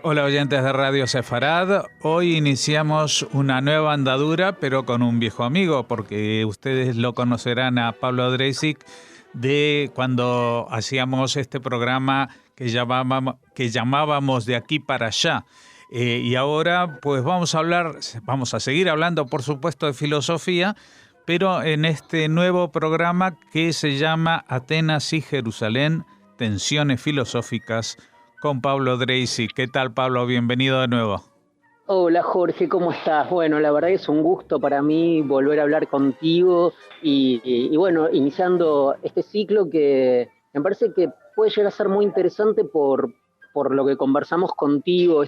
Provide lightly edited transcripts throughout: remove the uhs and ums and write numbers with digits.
Hola oyentes de Radio Sefarad, hoy iniciamos una nueva andadura pero con un viejo amigo porque ustedes lo conocerán a Pablo Dreisig de cuando hacíamos este programa que llamábamos De Aquí para Allá. Y ahora pues vamos a seguir hablando por supuesto de filosofía, pero en este nuevo programa que se llama Atenas y Jerusalén, tensiones filosóficas, con Pablo Dreisig. ¿Qué tal, Pablo? Bienvenido de nuevo. Hola Jorge, ¿cómo estás? Bueno, la verdad es un gusto para mí volver a hablar contigo y bueno, iniciando este ciclo que me parece que puede llegar a ser muy interesante por lo que conversamos contigo.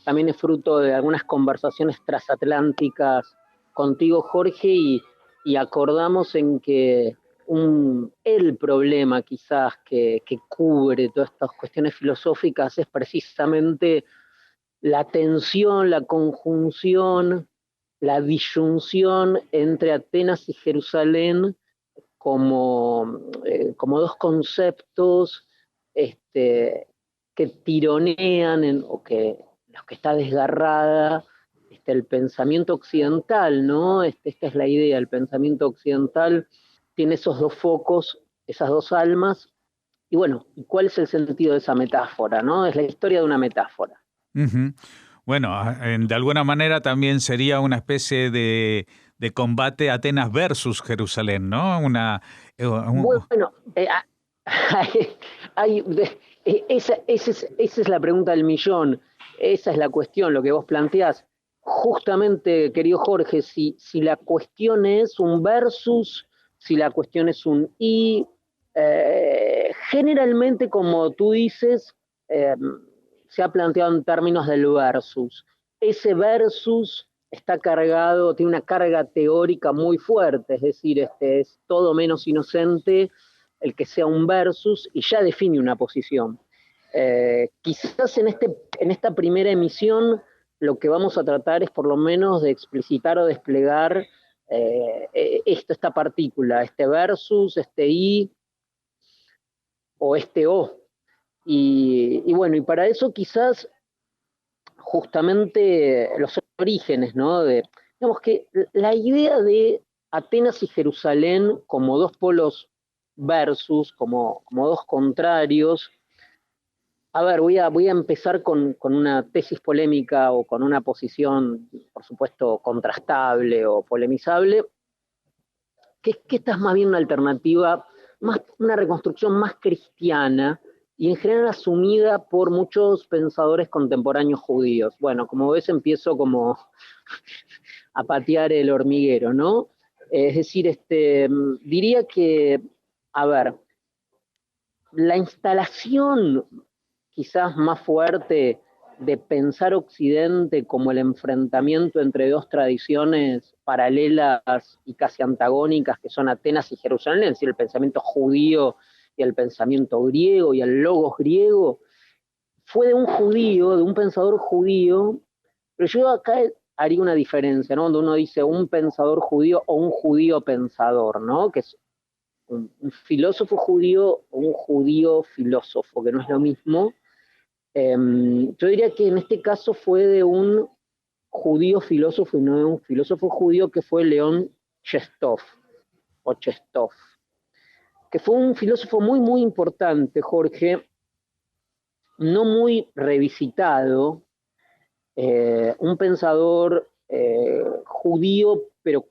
También es fruto de algunas conversaciones transatlánticas contigo, Jorge, y acordamos en que el problema quizás que cubre todas estas cuestiones filosóficas es precisamente la tensión, la conjunción, la disyunción entre Atenas y Jerusalén como dos conceptos que tironean o que los que está desgarrada el pensamiento occidental, ¿no? Esta es la idea, el pensamiento occidental tiene esos dos focos, esas dos almas, y bueno, ¿cuál es el sentido de esa metáfora, no? Es la historia de una metáfora. Uh-huh. Bueno, de alguna manera también sería una especie de combate Atenas versus Jerusalén, ¿no? Bueno, esa es la pregunta del millón, esa es la cuestión, lo que vos planteás. Justamente, querido Jorge, si la cuestión es un versus, si la cuestión es un y, generalmente, como tú dices, se ha planteado en términos del versus. Ese versus está cargado, tiene una carga teórica muy fuerte, es decir, es todo menos inocente el que sea un versus y ya define una posición. Quizás en esta primera emisión lo que vamos a tratar es por lo menos de explicitar o desplegar esta partícula, este versus, este i o este o. Y bueno, y para eso quizás justamente los orígenes, ¿no? Digamos que la idea de Atenas y Jerusalén como dos polos versus, como dos contrarios. A ver, voy a empezar con una tesis polémica o con una posición, por supuesto, contrastable o polemizable, que esta es más bien una alternativa, una reconstrucción más cristiana y en general asumida por muchos pensadores contemporáneos judíos. Bueno, como ves, empiezo como a patear el hormiguero, ¿no? Es decir, diría que, a ver, la instalación quizás más fuerte de pensar Occidente como el enfrentamiento entre dos tradiciones paralelas y casi antagónicas que son Atenas y Jerusalén, es decir, el pensamiento judío y el pensamiento griego y el logos griego, fue de un judío, de un pensador judío, pero yo acá haría una diferencia, ¿no? Donde uno dice un pensador judío o un judío pensador, ¿no? Que es un filósofo judío o un judío filósofo, que no es lo mismo. Yo diría que en este caso fue de un judío filósofo y no de un filósofo judío que fue León Chestov, que fue un filósofo muy, muy importante, Jorge, no muy revisitado, un pensador judío, pero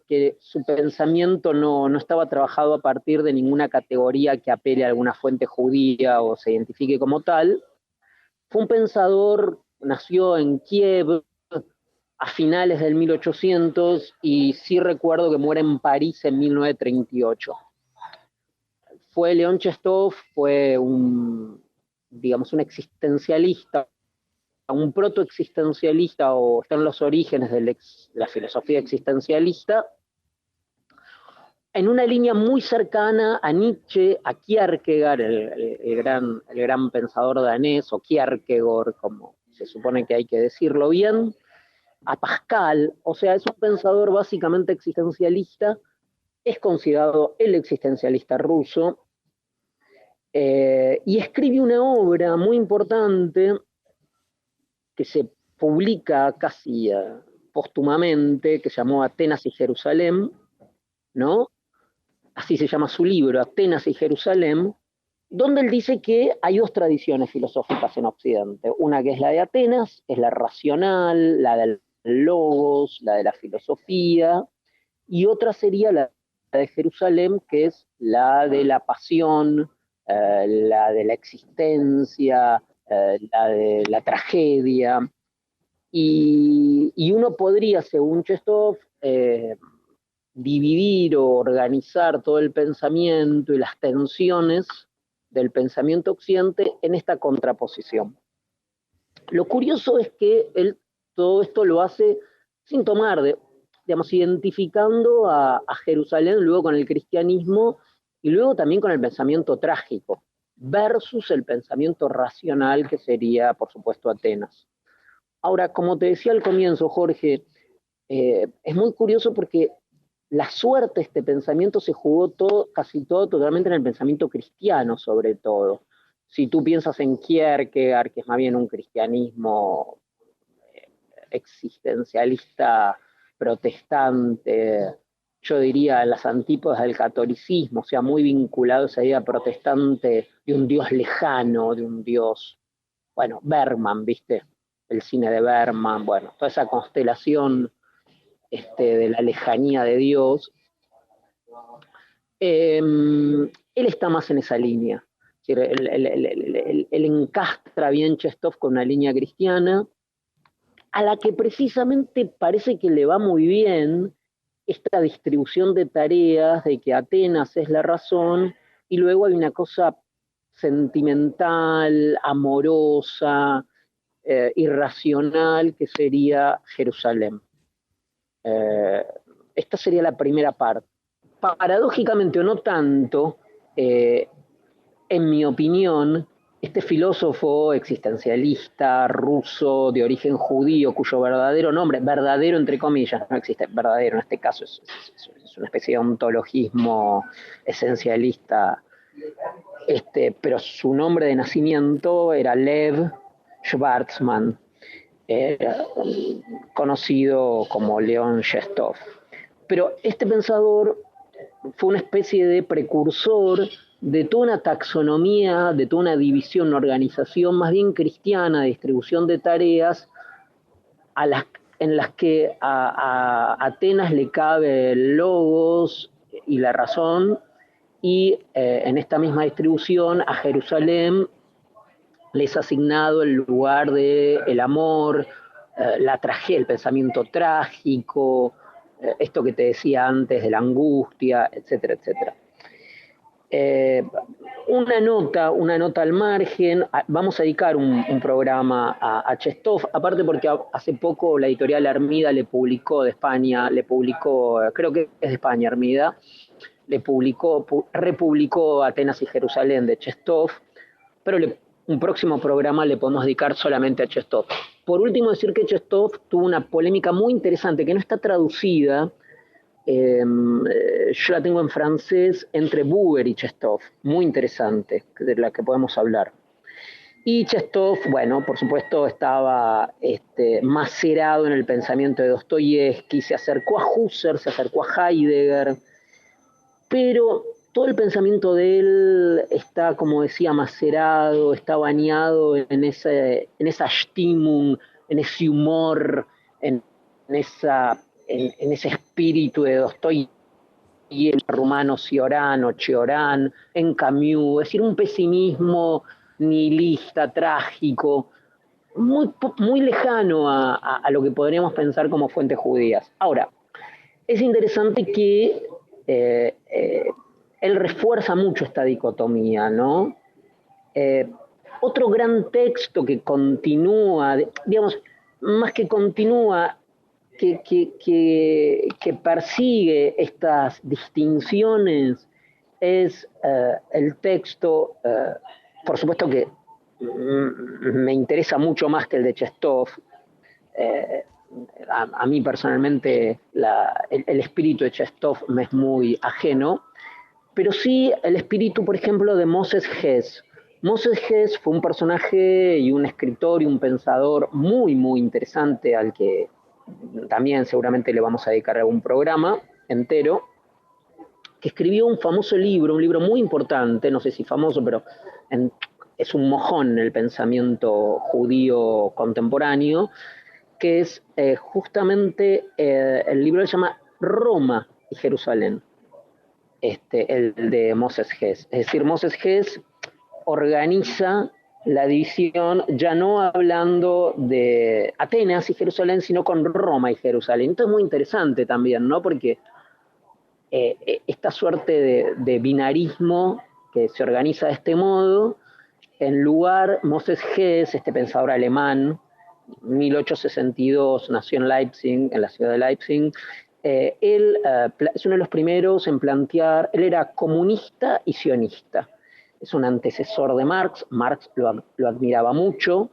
que su pensamiento no estaba trabajado a partir de ninguna categoría que apele a alguna fuente judía o se identifique como tal. Fue un pensador, nació en Kiev a finales del 1800 y sí recuerdo que muere en París en 1938. Fue León Chestov, fue digamos, un existencialista, un protoexistencialista, o está en los orígenes de la filosofía existencialista, en una línea muy cercana a Nietzsche, a Kierkegaard, el gran pensador danés, o Kierkegaard, como se supone que hay que decirlo bien, a Pascal, o sea, es un pensador básicamente existencialista, es considerado el existencialista ruso, y escribe una obra muy importante que se publica casi póstumamente, que se llamó Atenas y Jerusalén, ¿no? Así se llama su libro, Atenas y Jerusalén, donde él dice que hay dos tradiciones filosóficas en Occidente. Una que es la de Atenas, es la racional, la del logos, la de la filosofía, y otra sería la de Jerusalén, que es la de la pasión, la de la existencia, la de la tragedia. Y uno podría, según Chestov, dividir o organizar todo el pensamiento y las tensiones del pensamiento occidente en esta contraposición. Lo curioso es que él todo esto lo hace sin tomar, digamos, identificando a Jerusalén luego con el cristianismo y luego también con el pensamiento trágico, versus el pensamiento racional que sería, por supuesto, Atenas. Ahora, como te decía al comienzo, Jorge, es muy curioso porque la suerte de este pensamiento se jugó todo, casi todo totalmente en el pensamiento cristiano, sobre todo. Si tú piensas en Kierkegaard, que es más bien un cristianismo existencialista protestante, yo diría en las antípodas del catolicismo, o sea, muy vinculado a esa idea protestante de un Dios lejano, de un Dios, bueno, Bergman, ¿viste? El cine de Bergman, bueno, toda esa constelación de la lejanía de Dios, él está más en esa línea. Él encastra bien Chestov con una línea cristiana, a la que precisamente parece que le va muy bien esta distribución de tareas, de que Atenas es la razón, y luego hay una cosa sentimental, amorosa, irracional, que sería Jerusalén. Esta sería la primera parte. Paradójicamente o no tanto, en mi opinión, este filósofo existencialista ruso de origen judío, cuyo verdadero nombre, verdadero entre comillas, no existe verdadero en este caso, es una especie de ontologismo esencialista, pero su nombre de nacimiento era Lev Schwarzman, conocido como León Shestov. Pero este pensador fue una especie de precursor de toda una taxonomía, de toda una división, una organización más bien cristiana de distribución de tareas en las que a Atenas le cabe el logos y la razón, y en esta misma distribución a Jerusalén les ha asignado el lugar del amor, la tragedia, el pensamiento trágico, esto que te decía antes de la angustia, etcétera, etcétera. Una nota al margen, vamos a dedicar un programa a Chestov, aparte porque hace poco la editorial Armida le publicó de España, creo que es de España Armida, republicó Atenas y Jerusalén de Chestov, pero un próximo programa le podemos dedicar solamente a Chestov. Por último, decir que Chestov tuvo una polémica muy interesante que no está traducida. Yo la tengo en francés, entre Buber y Chestov, muy interesante, de la que podemos hablar. Y Chestov, bueno, por supuesto estaba macerado en el pensamiento de Dostoyevsky, se acercó a Husserl, se acercó a Heidegger, pero todo el pensamiento de él está, como decía, macerado, está bañado en esa Stimmung, en ese humor, en ese espíritu de Dostoyevsky, el rumano Cioran, en Camus, es decir, un pesimismo nihilista, trágico, muy lejano a lo que podríamos pensar como fuentes judías. Ahora, es interesante que él refuerza mucho esta dicotomía, ¿no? Otro gran texto que continúa, digamos, más que continúa, que persigue estas distinciones es el texto, por supuesto que me interesa mucho más que el de Chestov, a mí personalmente el espíritu de Chestov me es muy ajeno, pero sí el espíritu, por ejemplo, de Moses Hess. Moses Hess fue un personaje y un escritor y un pensador muy, muy interesante al que también seguramente le vamos a dedicar algún programa entero, que escribió un famoso libro, un libro muy importante, no sé si famoso, pero en, es un mojón en el pensamiento judío contemporáneo, que es justamente el libro se llama Roma y Jerusalén, el de Moses Hess. Es decir, Moses Hess organiza la división ya no hablando de Atenas y Jerusalén, sino con Roma y Jerusalén. Esto es muy interesante también, ¿no? Porque esta suerte de binarismo que se organiza de este modo, en lugar, Moses Hess, este pensador alemán, 1862, nació en Leipzig, en la ciudad de Leipzig. Él es uno de los primeros en plantear, él era comunista y sionista. Es un antecesor de Marx. Marx lo admiraba mucho.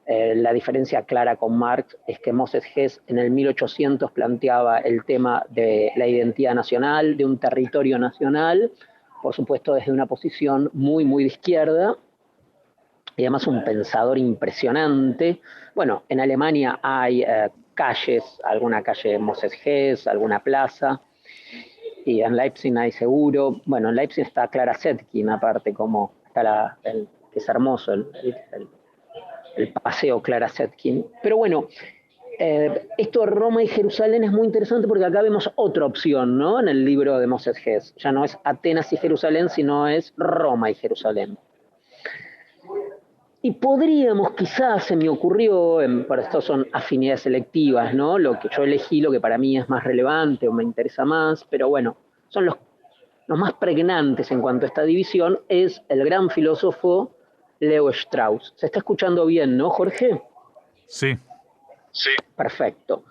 La diferencia clara con Marx es que Moses Hess en el 1800 planteaba el tema de la identidad nacional, de un territorio nacional, por supuesto desde una posición muy, muy de izquierda, y además un pensador impresionante. Bueno, en Alemania hay calles, alguna calle Moses Hess, alguna plaza, y en Leipzig hay seguro. Bueno, en Leipzig está Clara Zetkin, aparte, como está que es hermoso el paseo Clara Zetkin. Pero bueno, esto de Roma y Jerusalén es muy interesante porque acá vemos otra opción, ¿no? En el libro de Moses Hess. Ya no es Atenas y Jerusalén, sino es Roma y Jerusalén. Y podríamos, quizás se me ocurrió, pero esto son afinidades selectivas, ¿no? Lo que yo elegí, lo que para mí es más relevante o me interesa más, pero bueno, son los más pregnantes en cuanto a esta división, es el gran filósofo Leo Strauss. Se está escuchando bien, ¿no, Jorge? Sí. Sí. Perfecto.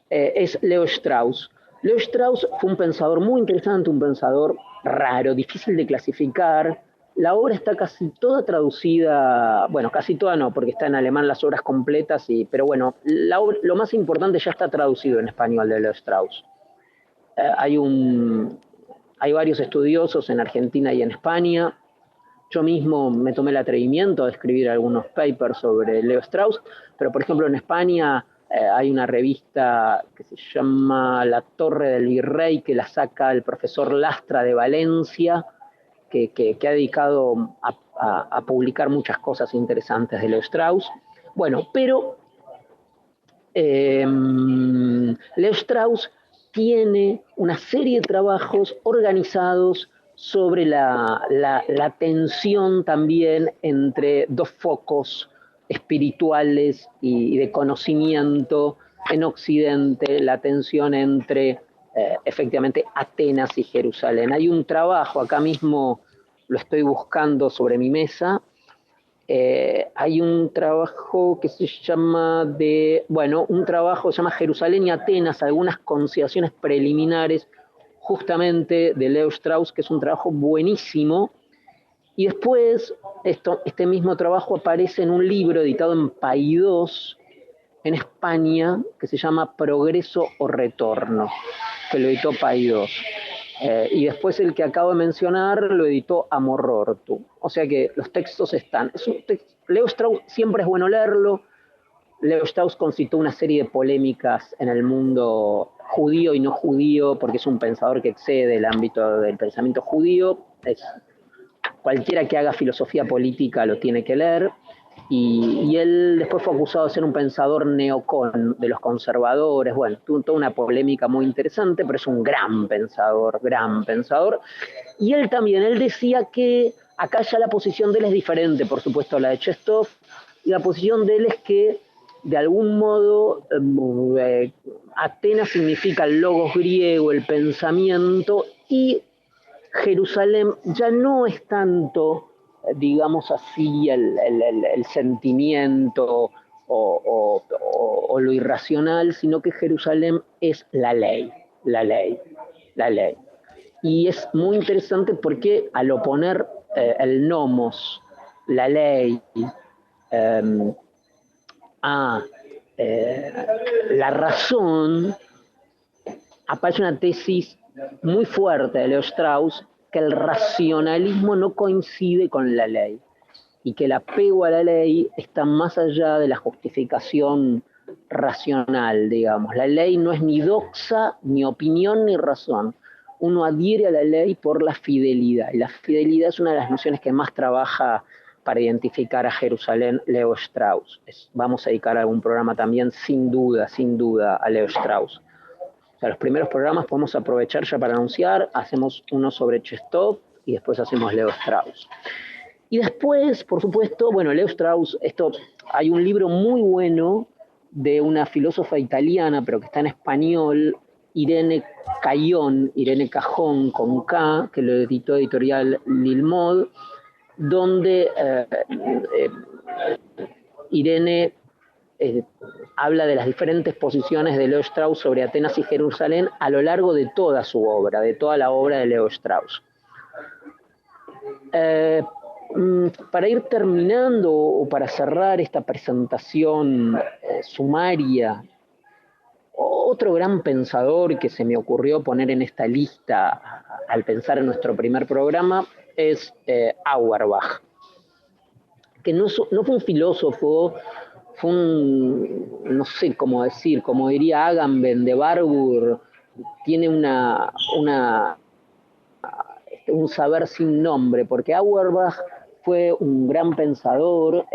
Es Leo Strauss. Leo Strauss fue un pensador muy interesante, un pensador raro, difícil de clasificar. La obra está casi toda traducida, bueno, casi toda no, porque está en alemán las obras completas, pero bueno, lo más importante ya está traducido en español de Leo Strauss. Hay varios estudiosos en Argentina y en España. Yo mismo me tomé el atrevimiento de escribir algunos papers sobre Leo Strauss, pero por ejemplo en España hay una revista que se llama La Torre del Virrey, que la saca el profesor Lastra de Valencia, que ha dedicado a publicar muchas cosas interesantes de Leo Strauss. Bueno, pero Leo Strauss tiene una serie de trabajos organizados sobre la tensión también entre dos focos espirituales y de conocimiento en Occidente, la tensión entre efectivamente Atenas y Jerusalén. Hay un trabajo, acá mismo lo estoy buscando sobre mi mesa, hay un trabajo que se llama un trabajo que se llama Jerusalén y Atenas, algunas consideraciones preliminares justamente de Leo Strauss, que es un trabajo buenísimo. Y después este mismo trabajo aparece en un libro editado en Paidós, en España, que se llama Progreso o Retorno, que lo editó Paidós. Y después el que acabo de mencionar lo editó Amorortu. O sea que los textos están. Leo Strauss siempre es bueno leerlo. Leo Strauss concitó una serie de polémicas en el mundo judío y no judío, porque es un pensador que excede el ámbito del pensamiento judío. Cualquiera que haga filosofía política lo tiene que leer. Y él después fue acusado de ser un pensador neocon de los conservadores. Bueno, tuvo toda una polémica muy interesante, pero es un gran pensador, gran pensador. Y él también, él decía que acá ya la posición de él es diferente, por supuesto, a la de Chestov, y la posición de él es que, de algún modo, Atenas significa el logos griego, el pensamiento, y Jerusalén ya no es tanto, digamos así, el sentimiento o lo irracional, sino que Jerusalén es la ley, la ley, la ley. Y es muy interesante porque al oponer el nomos, la ley, a la razón, aparece una tesis muy fuerte de Leo Strauss, que el racionalismo no coincide con la ley y que el apego a la ley está más allá de la justificación racional, digamos. La ley no es ni doxa, ni opinión, ni razón. Uno adhiere a la ley por la fidelidad, y la fidelidad es una de las nociones que más trabaja para identificar a Jerusalén Leo Strauss. Vamos a dedicar algún programa también, sin duda, a Leo Strauss. O sea, los primeros programas podemos aprovechar ya para anunciar, hacemos uno sobre Chestov y después hacemos Leo Strauss. Y después, por supuesto, bueno, Leo Strauss, hay un libro muy bueno de una filósofa italiana, pero que está en español, Irene Cajón, con K, que lo editó editorial Lilmod, donde Irene habla de las diferentes posiciones de Leo Strauss sobre Atenas y Jerusalén a lo largo de toda su obra, de toda la obra de Leo Strauss. Para ir terminando o para cerrar esta presentación sumaria, otro gran pensador que se me ocurrió poner en esta lista al pensar en nuestro primer programa es Auerbach, que no fue un filósofo, fue no sé cómo decir, como diría Agamben de Barbour, tiene un saber sin nombre, porque Auerbach fue un gran pensador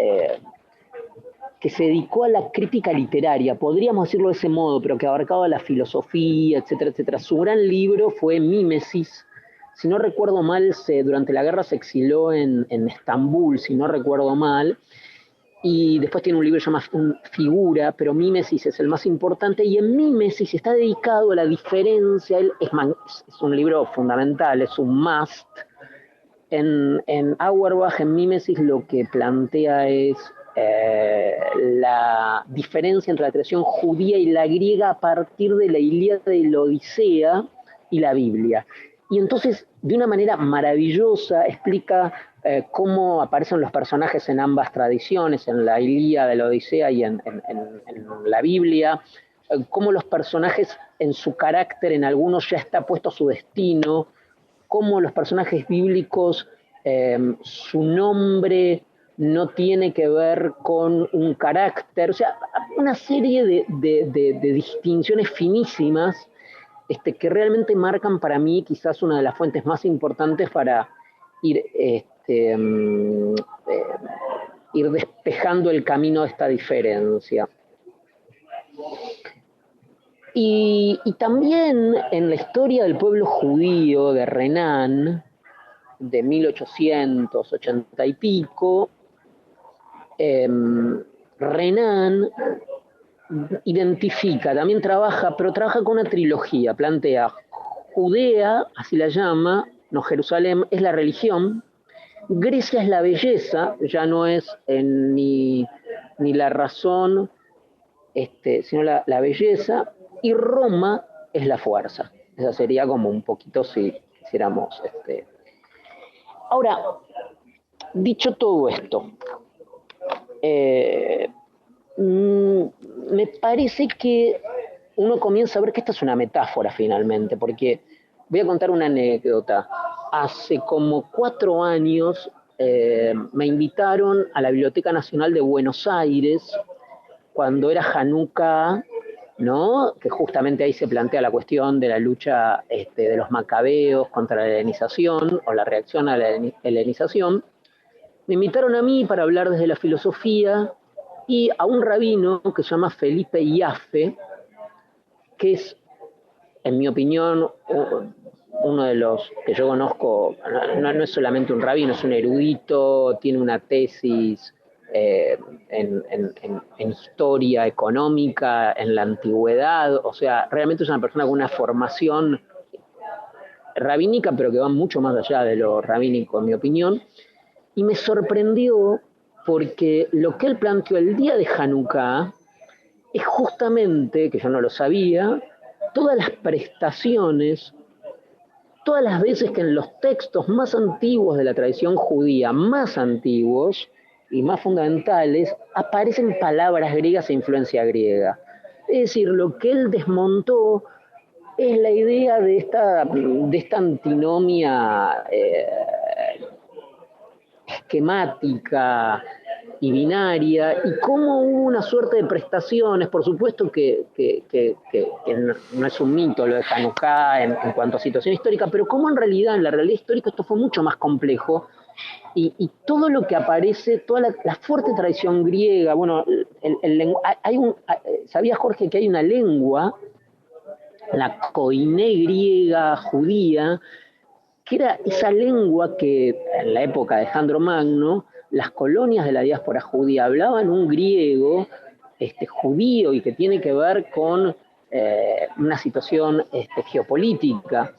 que se dedicó a la crítica literaria, podríamos decirlo de ese modo, pero que abarcaba la filosofía, etcétera, etcétera. Su gran libro fue Mímesis. Si no recuerdo mal, durante la guerra se exiló en Estambul, si no recuerdo mal, y después tiene un libro llamado Figura, pero Mímesis es el más importante, y en Mímesis está dedicado a la diferencia, es un libro fundamental, es un must. En Auerbach, en Mímesis, lo que plantea es la diferencia entre la tradición judía y la griega a partir de la Ilíada y la Odisea y la Biblia. Y entonces, de una manera maravillosa, explica cómo aparecen los personajes en ambas tradiciones, en la Ilíada, la Odisea y en la Biblia, cómo los personajes en su carácter, en algunos ya está puesto su destino, cómo los personajes bíblicos, su nombre no tiene que ver con un carácter, o sea, una serie de distinciones finísimas que realmente marcan para mí quizás una de las fuentes más importantes para ir, ir despejando el camino de esta diferencia. Y también en la historia del pueblo judío de Renan, de 1880 y pico, Renan identifica, también trabaja, pero trabaja con una trilogía, plantea Judea, así la llama, no Jerusalén, es la religión, Grecia es la belleza, ya no es ni la razón, sino la belleza, y Roma es la fuerza. Esa sería como un poquito si quisiéramos. Ahora, dicho todo esto, me parece que uno comienza a ver que esta es una metáfora finalmente, porque voy a contar una anécdota. Hace como 4 años me invitaron a la Biblioteca Nacional de Buenos Aires, cuando era Hanukkah, ¿no? Que justamente ahí se plantea la cuestión de la lucha de los macabeos contra la helenización, o la reacción a la helenización. Me invitaron a mí para hablar desde la filosofía, y a un rabino que se llama Felipe Iaffe, que es, en mi opinión, uno de los que yo conozco, no es solamente un rabino, es un erudito, tiene una tesis en historia económica, en la antigüedad, o sea, realmente es una persona con una formación rabínica, pero que va mucho más allá de lo rabínico, en mi opinión, y me sorprendió porque lo que él planteó el día de Hanukkah es justamente, que yo no lo sabía, todas las prestaciones, todas las veces que en los textos más antiguos de la tradición judía, más antiguos, y más fundamentales, aparecen palabras griegas e influencia griega. Es decir, lo que él desmontó es la idea de esta antinomia esquemática y binaria, y cómo hubo una suerte de prestaciones, por supuesto que no es un mito lo de Hanukkah en cuanto a situación histórica, pero cómo en realidad, en la realidad histórica, esto fue mucho más complejo, y todo lo que aparece, toda la fuerte tradición griega, bueno, ¿sabía Jorge que hay una lengua, la koiné griega judía, que era esa lengua que en la época de Alejandro Magno, las colonias de la diáspora judía hablaban un griego judío y que tiene que ver con una situación geopolítica?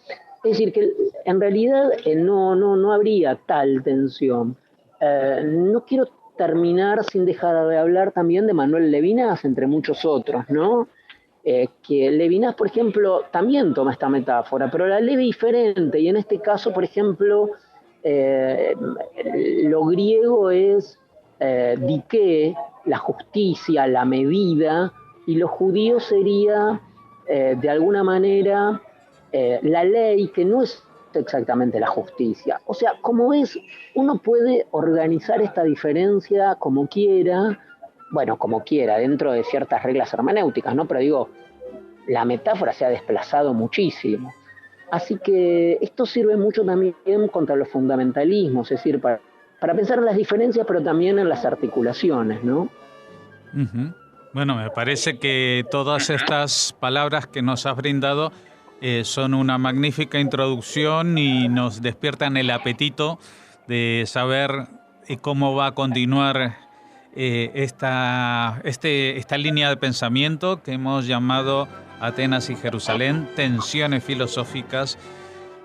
Es decir, que en realidad no habría tal tensión. No quiero terminar sin dejar de hablar también de Manuel Levinas, entre muchos otros, ¿no? Que Levinas, por ejemplo, también toma esta metáfora, pero la lee diferente, y en este caso, por ejemplo, lo griego es diké, la justicia, la medida, y lo judío sería, de alguna manera, la ley, que no es exactamente la justicia. O sea, como es, uno puede organizar esta diferencia como quiera, bueno, como quiera, dentro de ciertas reglas hermenéuticas, ¿no? Pero digo, la metáfora se ha desplazado muchísimo. Así que esto sirve mucho también contra los fundamentalismos, es decir, para pensar en las diferencias, pero también en las articulaciones, ¿no? Uh-huh. Bueno, me parece que todas estas palabras que nos has brindado son una magnífica introducción y nos despiertan el apetito de saber cómo va a continuar esta línea de pensamiento que hemos llamado Atenas y Jerusalén, tensiones filosóficas.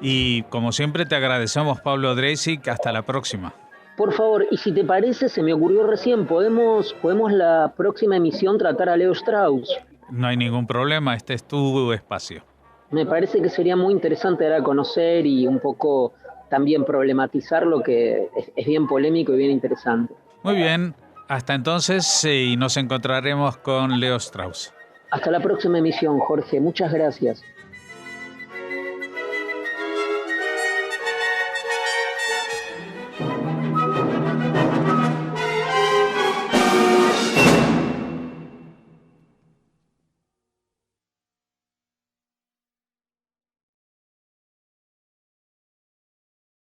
Y como siempre te agradecemos, Pablo Dreisig. Hasta la próxima. Por favor, y si te parece, se me ocurrió recién, podemos la próxima emisión tratar a Leo Strauss. No hay ningún problema, este es tu espacio. Me parece que sería muy interesante dar a conocer y un poco también problematizar lo que es bien polémico y bien interesante. Muy bien, hasta entonces y nos encontraremos con Leo Strauss. Hasta la próxima emisión, Jorge. Muchas gracias.